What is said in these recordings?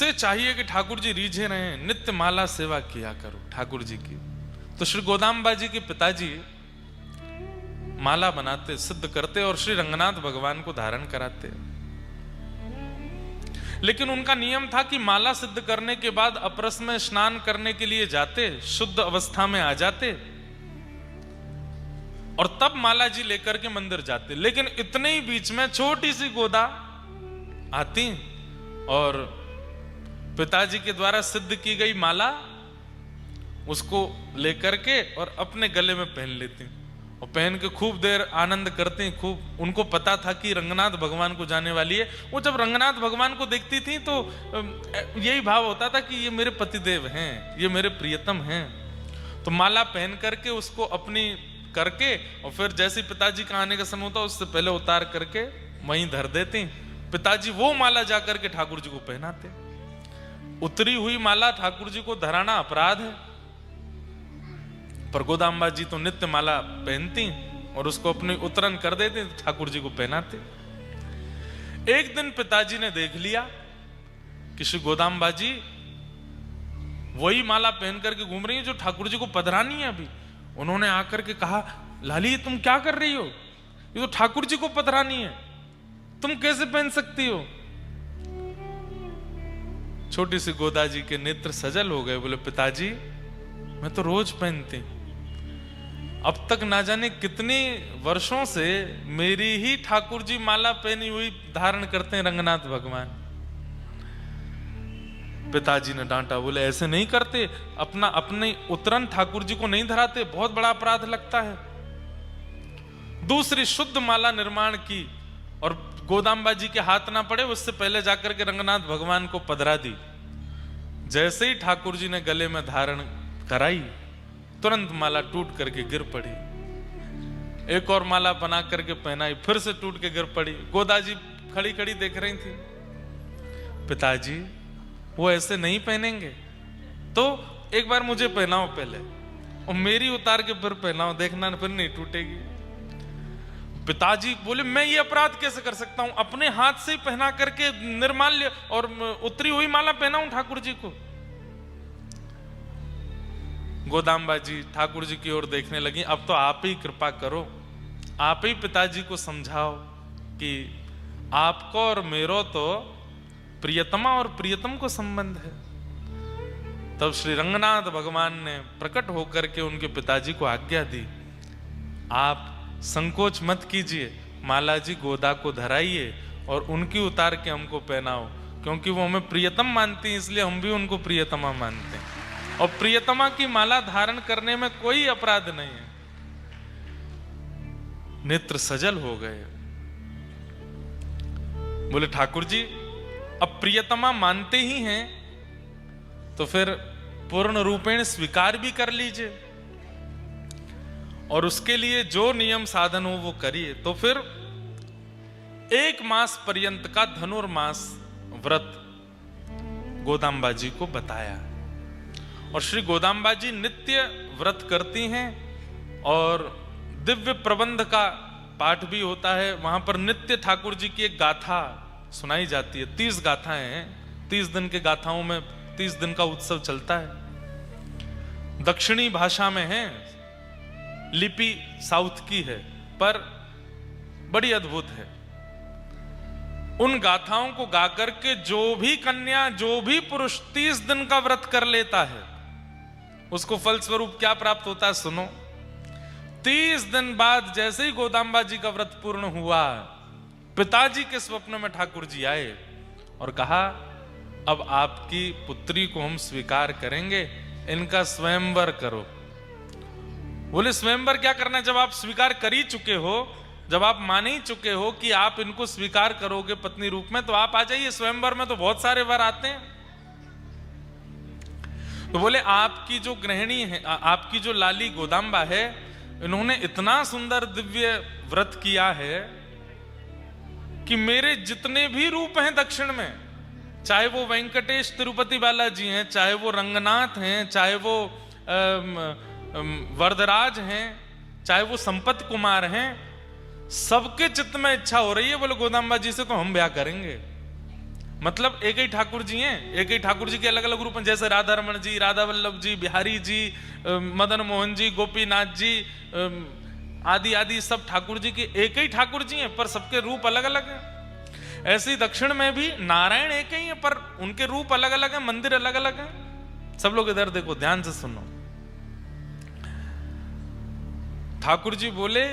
इससे चाहिए कि ठाकुर जी रीझे रहे, नित्य माला सेवा किया करो ठाकुर जी की। तो श्री गोदाम्बा जी के पिताजी माला बनाते, सिद्ध करते और श्री रंगनाथ भगवान को धारण कराते। लेकिन उनका नियम था कि माला सिद्ध करने के बाद अपरस में स्नान करने के लिए जाते, शुद्ध अवस्था में आ जाते और तब माला जी लेकर के मंदिर जाते। लेकिन इतने ही बीच में छोटी सी गोदा आती और पिताजी के द्वारा सिद्ध की गई माला उसको लेकर के और अपने गले में पहन लेती और पहन के खूब देर आनंद करती। खूब उनको पता था कि रंगनाथ भगवान को जाने वाली है। वो जब रंगनाथ भगवान को देखती थी तो यही भाव होता था कि ये मेरे पतिदेव हैं, ये मेरे प्रियतम हैं। तो माला पहन करके उसको अपनी करके और फिर जैसे पिताजी का आने का समय होता उससे पहले उतार करके वहीं धर देती। पिताजी वो माला जाकर के ठाकुर जी को पहनाते। उतरी हुई माला ठाकुर जी को धराना अपराध है, पर गोदाम्बा जी तो नित्य माला पहनती और उसको अपनी उतरन कर देते, ठाकुर जी को पहनाते। एक दिन पिताजी ने देख लिया कि श्री गोदाम्बा जी वही माला पहन करके घूम रही है जो ठाकुर जी को पधरानी है अभी। उन्होंने आकर के कहा, लाली तुम क्या कर रही हो, ये तो ठाकुर जी को पधरानी है, तुम कैसे पहन सकती हो। छोटी सी गोदा जी के नेत्र सजल हो गए। बोले पिताजी मैं तो रोज पहनती, अब तक ना जाने कितने वर्षों से मेरी ही ठाकुर जी माला पहनी हुई धारण करते हैं रंगनाथ भगवान। पिताजी ने डांटा, बोले ऐसे नहीं करते, अपने उतरन ठाकुर जी को नहीं धराते, बहुत बड़ा अपराध लगता है। दूसरी शुद्ध माला निर्माण की और गोदाम्बा जी के हाथ ना पड़े उससे पहले जाकर के रंगनाथ भगवान को पधरा दी। जैसे ही ठाकुर जी ने गले में धारण कराई तुरंत माला टूट करके गिर पड़ी। एक और माला बना करके पहनाई, फिर से टूट के गिर पड़ी। गोदा जी खड़ी खड़ी देख रही थी। पिताजी वो ऐसे नहीं पहनेंगे, तो एक बार मुझे पहनाओ पहले और मेरी उतार के फिर पहनाओ, देखना फिर नहीं टूटेगी। पिताजी बोले मैं ये अपराध कैसे कर सकता हूं, अपने हाथ से ही पहना करके निर्माल्य और उतरी हुई माला पहनाऊं ठाकुर जी को। गोदाम्बा जी ठाकुर जी की ओर देखने लगी, अब तो आप ही कृपा करो, आप ही पिताजी को समझाओ कि आपको और मेरो तो प्रियतमा और प्रियतम को संबंध है। तब श्री रंगनाथ भगवान ने प्रकट होकर के उनके पिताजी को आज्ञा दी, आप संकोच मत कीजिए, माला जी गोदा को धराइए और उनकी उतार के हमको पहनाओ, क्योंकि वो हमें प्रियतम मानती हैं, इसलिए हम भी उनको प्रियतमा मानते हैं। और प्रियतमा की माला धारण करने में कोई अपराध नहीं है। नेत्र सजल हो गए। बोले ठाकुर जी अब प्रियतमा मानते ही हैं तो फिर पूर्ण रूपेण स्वीकार भी कर लीजिए और उसके लिए जो नियम साधन हो वो करिए। तो फिर 1 मास पर्यंत का धनुर्मास व्रत गोदाम्बा जी को बताया और श्री गोदाम्बा जी नित्य व्रत करती हैं और दिव्य प्रबंध का पाठ भी होता है। वहां पर नित्य ठाकुर जी की एक गाथा सुनाई जाती है। 30 गाथाएं हैं, 30 दिन के गाथाओं में 30 दिन का उत्सव चलता है। दक्षिणी भाषा में है, लिपि साउथ की है, पर बड़ी अद्भुत है। उन गाथाओं को गाकर के जो भी कन्या, जो भी पुरुष 30 दिन का व्रत कर लेता है उसको फलस्वरूप क्या प्राप्त होता है सुनो। 30 दिन बाद जैसे ही गोदाम्बा जी का व्रत पूर्ण हुआ, पिताजी के स्वप्न में ठाकुर जी आए और कहा अब आपकी पुत्री को हम स्वीकार करेंगे, इनका स्वयंवर करो। बोले स्वयंवर क्या करना है, जब आप स्वीकार कर ही चुके हो, जब आप मान ही चुके हो कि आप इनको स्वीकार करोगे पत्नी रूप में, तो आप आ जाइए स्वयंवर में, तो बहुत सारे वर आते हैं। तो बोले आपकी जो गृहिणी है, आपकी जो लाली गोदाम्बा है, इन्होंने इतना सुंदर दिव्य व्रत किया है कि मेरे जितने भी रूप हैं दक्षिण में, चाहे वो वेंकटेश तिरुपति बालाजी हैं, चाहे वो रंगनाथ हैं, चाहे वो वरदराज हैं, चाहे वो संपत कुमार हैं, सबके चित्त में इच्छा हो रही है, बोले गोदाम्बा जी से तो हम ब्याह करेंगे। मतलब एक ही ठाकुर जी हैं, एक ही ठाकुर जी के अलग अलग रूप हैं, जैसे राधा रमण जी, राधा वल्लभ जी, बिहारी जी, मदन मोहन जी, गोपीनाथ जी, आदि आदि सब ठाकुर जी के एक ही ठाकुर जी हैं, पर सबके रूप अलग अलग हैं। ऐसे ही दक्षिण में भी नारायण एक ही है, पर उनके रूप अलग अलग हैं, मंदिर अलग अलग हैं। सब लोग इधर देखो, ध्यान से सुनो। ठाकुर जी बोले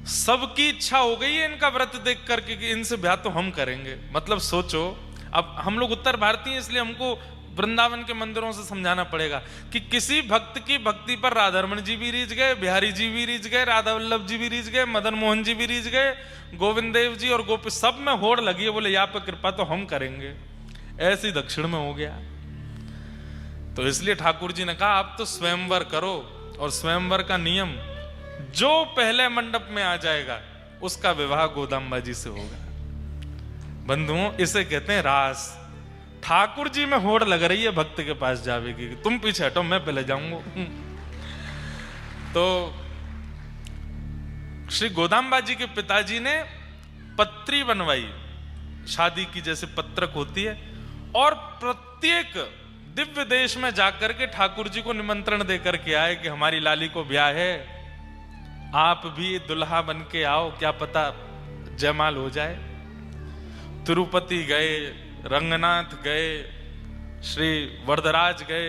सबकी इच्छा हो गई है इनका व्रत देख करके कि इनसे ब्याह तो हम करेंगे। मतलब सोचो, अब हम लोग उत्तर भारतीय इसलिए हमको वृंदावन के मंदिरों से समझाना पड़ेगा कि किसी भक्त की भक्ति पर राधारमण जी भी रीझ गए, बिहारी जी भी रीझ गए, राधा वल्लभ जी भी रीझ गए, मदन मोहन जी भी रीझ गए, गोविंद देव जी और गोपी, सब में होड़ लगी है। बोले यहाँ पे कृपा तो हम करेंगे। ऐसी दक्षिण में हो गया। तो इसलिए ठाकुर जी ने कहा आप तो स्वयंवर करो, और स्वयंवर का नियम जो पहले मंडप में आ जाएगा उसका विवाह गोदाम्बा जी से होगा। बंधुओं, इसे कहते हैं रास। ठाकुर जी में होड़ लग रही है भक्त के पास जावे की, तुम पीछे हटो मैं पहले जाऊंगा। तो श्री गोदाम्बा जी के पिताजी ने पत्री बनवाई, शादी की जैसे पत्रक होती है, और प्रत्येक दिव्य देश में जाकर के ठाकुर जी को निमंत्रण देकर के आए कि हमारी लाली को ब्याह है, आप भी दुल्हा बन के आओ, क्या पता जयमाल हो जाए। तिरुपति गए, रंगनाथ गए, श्री वरदराज गए,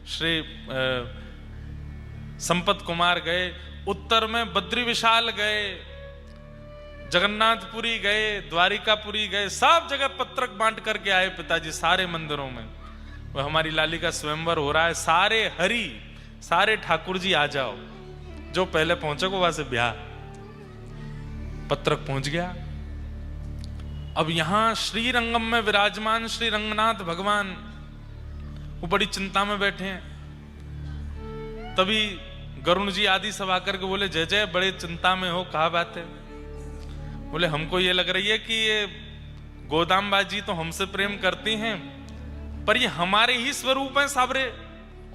श्री संपत कुमार गए, उत्तर में बद्री विशाल गए, जगन्नाथपुरी गए, द्वारिकापुरी गए, सब जगह पत्रक बांट करके आए पिताजी सारे मंदिरों में। वो हमारी लाली का स्वयंवर हो रहा है, सारे हरि, सारे ठाकुर जी आ जाओ, जो पहले पहुंचेगा वहां से ब्याह। पत्रक पहुंच गया। अब यहां श्रीरंगम में विराजमान श्री रंगनाथ भगवान वो बड़ी चिंता में बैठे हैं। तभी गरुण जी आदि सब आकर के बोले जय जय, बड़े चिंता में हो, कहा बात है? बोले हमको ये लग रही है कि ये गोदाम्बा जी तो हमसे प्रेम करती हैं, पर ये हमारे ही स्वरूप हैं साबरे,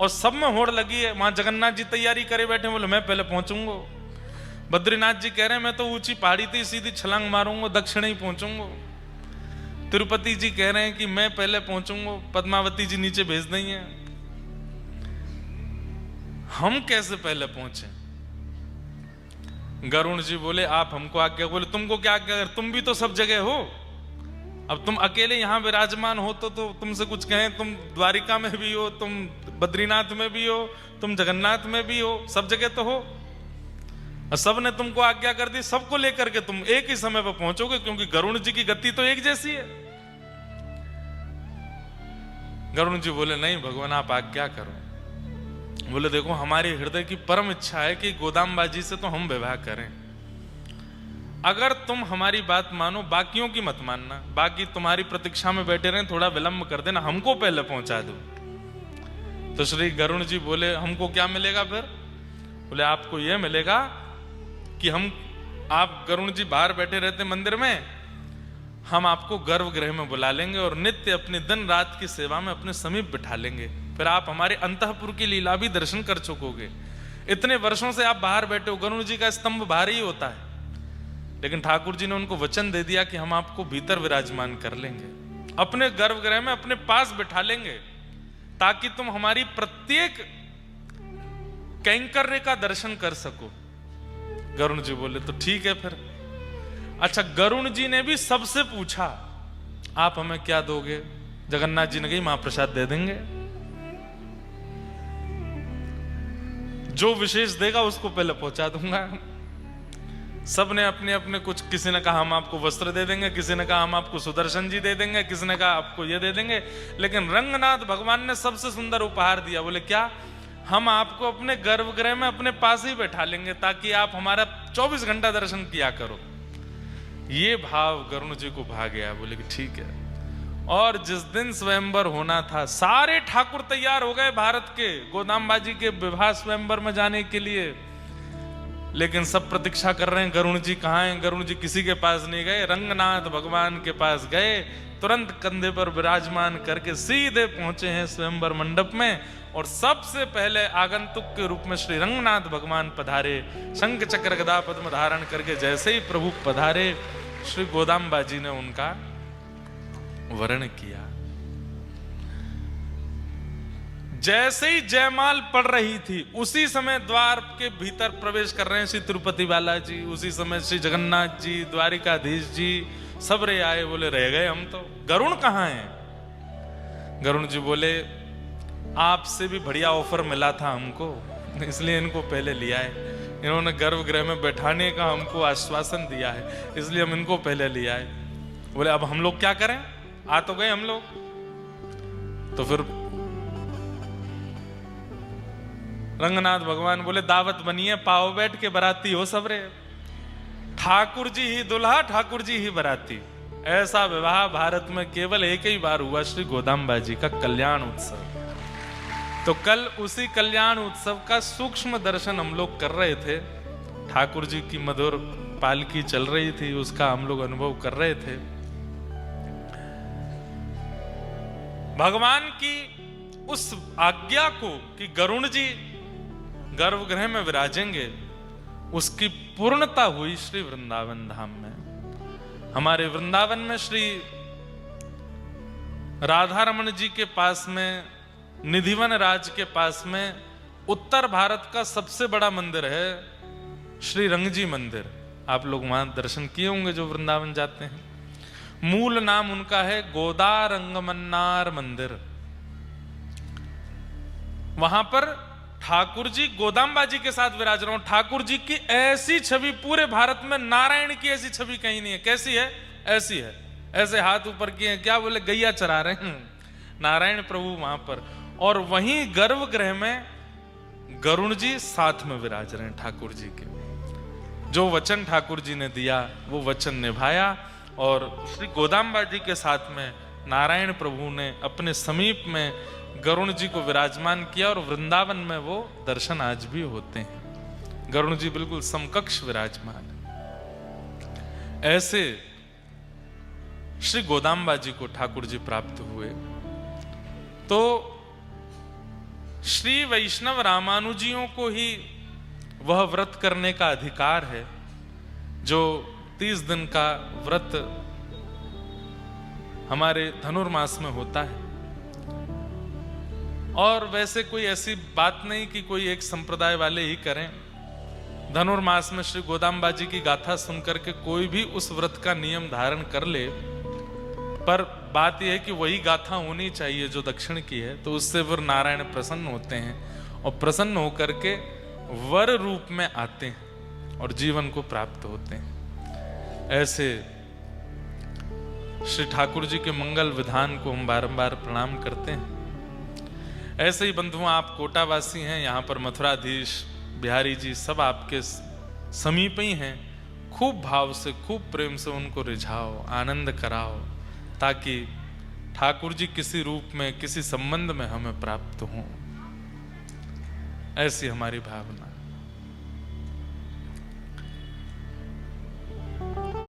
और सब में होड़ लगी है। वहां जगन्नाथ जी तैयारी करे बैठे, बोले मैं पहले पहुंचूंगा। बद्रीनाथ जी कह रहे हैं मैं तो ऊंची पहाड़ी थी सीधी छलांग मारूंगा, दक्षिण ही पहुंचूंगा। तिरुपति जी कह रहे हैं कि मैं पहले पहुंचूंगा, पद्मावती जी नीचे भेज देंगे। हम कैसे पहले पहुंचे? गरुण जी बोले आप हमको आज्ञा, बोले तुमको क्या आज्ञा, तुम भी तो सब जगह हो। अब तुम अकेले यहां विराजमान हो तो तुमसे कुछ कहें, तुम द्वारिका में भी हो, तुम बद्रीनाथ में भी हो, तुम जगन्नाथ में भी हो, सब जगह तो हो। और सब ने तुमको आज्ञा कर दी, सबको लेकर के तुम एक ही समय पर पहुंचोगे, क्योंकि गरुण जी की गति तो एक जैसी है। गरुण जी बोले नहीं भगवान आप आज्ञा करो। बोले देखो हमारे हृदय की परम इच्छा है कि गोदाम्बा जी से तो हम विवाह करें। अगर तुम हमारी बात मानो, बाकियों की मत मानना, बाकी तुम्हारी प्रतीक्षा में बैठे रहें, थोड़ा विलंब कर देना, हमको पहले पहुंचा दो। तो श्री गरुण जी बोले हमको क्या मिलेगा फिर? बोले आपको यह मिलेगा कि आप गरुण जी बाहर बैठे रहते मंदिर में, हम आपको गर्भगृह में बुला लेंगे और नित्य अपनी दिन रात की सेवा में अपने समीप बिठा लेंगे। फिर आप हमारे अंतःपुर की लीला भी दर्शन कर चुकोगे। इतने वर्षों से आप बाहर बैठे हो, गरुण जी का स्तंभ बाहर ही होता है, लेकिन ठाकुर जी ने उनको वचन दे दिया कि हम आपको भीतर विराजमान कर लेंगे, अपने गर्भगृह में अपने पास बिठा लेंगे, ताकि तुम हमारी प्रत्येक कैंकर्य का दर्शन कर सको। गरुण जी बोले तो ठीक है फिर। अच्छा, गरुण जी ने भी सबसे पूछा आप हमें क्या दोगे? जगन्नाथ जी ने कही महाप्रसाद दे देंगे, जो विशेष देगा उसको पहले पहुंचा दूंगा। सब ने अपने अपने कुछ, किसी ने कहा हम आपको वस्त्र दे देंगे, किसी ने कहा हम आपको सुदर्शन जी दे देंगे, किसी ने कहा आपको ये दे देंगे, लेकिन रंगनाथ भगवान ने सबसे सुंदर उपहार दिया। बोले क्या? हम आपको अपने गर्भगृह में अपने पास ही बैठा लेंगे, ताकि आप हमारा 24 घंटा दर्शन किया करो। ये भाव गरुण जी को भा गया। बोले कि ठीक है। और जिस दिन स्वयंवर होना था, सारे ठाकुर तैयार हो गए भारत के गोदाम्बा जी के विवाह स्वयंवर में जाने के लिए, लेकिन सब प्रतीक्षा कर रहे हैं गरुण जी कहाँ हैं। गरुण जी किसी के पास नहीं गए, रंगनाथ भगवान के पास गए, तुरंत कंधे पर विराजमान करके सीधे पहुंचे हैं स्वयंवर मंडप में। और सबसे पहले आगंतुक के रूप में श्री रंगनाथ भगवान पधारे, शंख चक्र गदा पद्म धारण करके। जैसे ही प्रभु पधारे, श्री गोदाम्बा जी ने उनका वर्ण किया। जैसे ही जयमाल पड़ रही थी उसी समय द्वार के भीतर प्रवेश कर रहे हैं श्री तिरुपति बालाजी, उसी समय श्री जगन्नाथ जी, द्वारिकाधीश जी सब रे आए। बोले रह गए हम तो, गरुण कहाँ हैं? गरुण जी बोले आपसे भी बढ़िया ऑफर मिला था हमको, इसलिए इनको पहले लिया है। इन्होंने गर्भगृह में बैठाने का हमको आश्वासन दिया है, इसलिए हम इनको पहले लिया है। बोले अब हम लोग क्या करें, आ तो गए हम लोग। तो फिर रंगनाथ भगवान बोले दावत बनिए, पाओ बैठ के बराती हो सबरे। ठाकुर जी ही दुल्हा, ठाकुर जी ही बराती। ऐसा विवाह भारत में केवल एक ही बार हुआ, श्री गोदाम्बा जी का कल्याण उत्सव। तो कल उसी कल्याण उत्सव का सूक्ष्म दर्शन हम लोग कर रहे थे। ठाकुर जी की मधुर पालकी चल रही थी, उसका हम लोग अनुभव कर रहे थे। भगवान की उस आज्ञा को कि गरुण जी गर्भगृह में विराजेंगे, उसकी पूर्णता हुई श्री वृंदावन धाम में। हमारे वृंदावन में श्री राधा रमन जी के पास में, निधिवन राज के पास में उत्तर भारत का सबसे बड़ा मंदिर है श्री रंगजी मंदिर। आप लोग वहां दर्शन किए होंगे जो वृंदावन जाते हैं। मूल नाम उनका है गोदा रंगमन्नार मंदिर। वहां पर ठाकुर जी गोदाम्बा जी के साथ विराज रहे। ठाकुर जी की ऐसी छवि पूरे भारत में, नारायण की ऐसी छवि कहीं नहीं है। कैसी है? ऐसी है, ऐसे हाथ ऊपर किए, क्या बोले, गैया चरा रहे हैं नारायण प्रभु वहां पर। और वहीं गर्भगृह में गरुण जी साथ में विराज रहे हैं ठाकुर जी के। जो वचन ठाकुर जी ने दिया वो वचन निभाया, और श्री गोदाम्बा जी के साथ में नारायण प्रभु ने अपने समीप में गरुण जी को विराजमान किया। और वृंदावन में वो दर्शन आज भी होते हैं, गरुण जी बिल्कुल समकक्ष विराजमान। ऐसे श्री गोदाम्बा जी को ठाकुर जी प्राप्त हुए। तो श्री वैष्णव रामानुजियों को ही वह व्रत करने का अधिकार है जो 30 दिन का व्रत हमारे धनुर्मास में होता है। और वैसे कोई ऐसी बात नहीं कि कोई एक संप्रदाय वाले ही करें। धनुर्मास में श्री गोदाम्बा जी की गाथा सुनकर के कोई भी उस व्रत का नियम धारण कर ले, पर बात यह है कि वही गाथा होनी चाहिए जो दक्षिण की है। तो उससे फिर नारायण प्रसन्न होते हैं और प्रसन्न होकर के वर रूप में आते हैं और जीवन को प्राप्त होते हैं। ऐसे श्री ठाकुर जी के मंगल विधान को हम बारंबार प्रणाम करते हैं। ऐसे ही बंधुओं, आप कोटावासी हैं, यहाँ पर मथुराधीश बिहारी जी सब आपके समीप ही हैं। खूब भाव से, खूब प्रेम से उनको रिझाओ, आनंद कराओ, ताकि ठाकुर जी किसी रूप में, किसी संबंध में हमें प्राप्त हों। ऐसी हमारी भावना।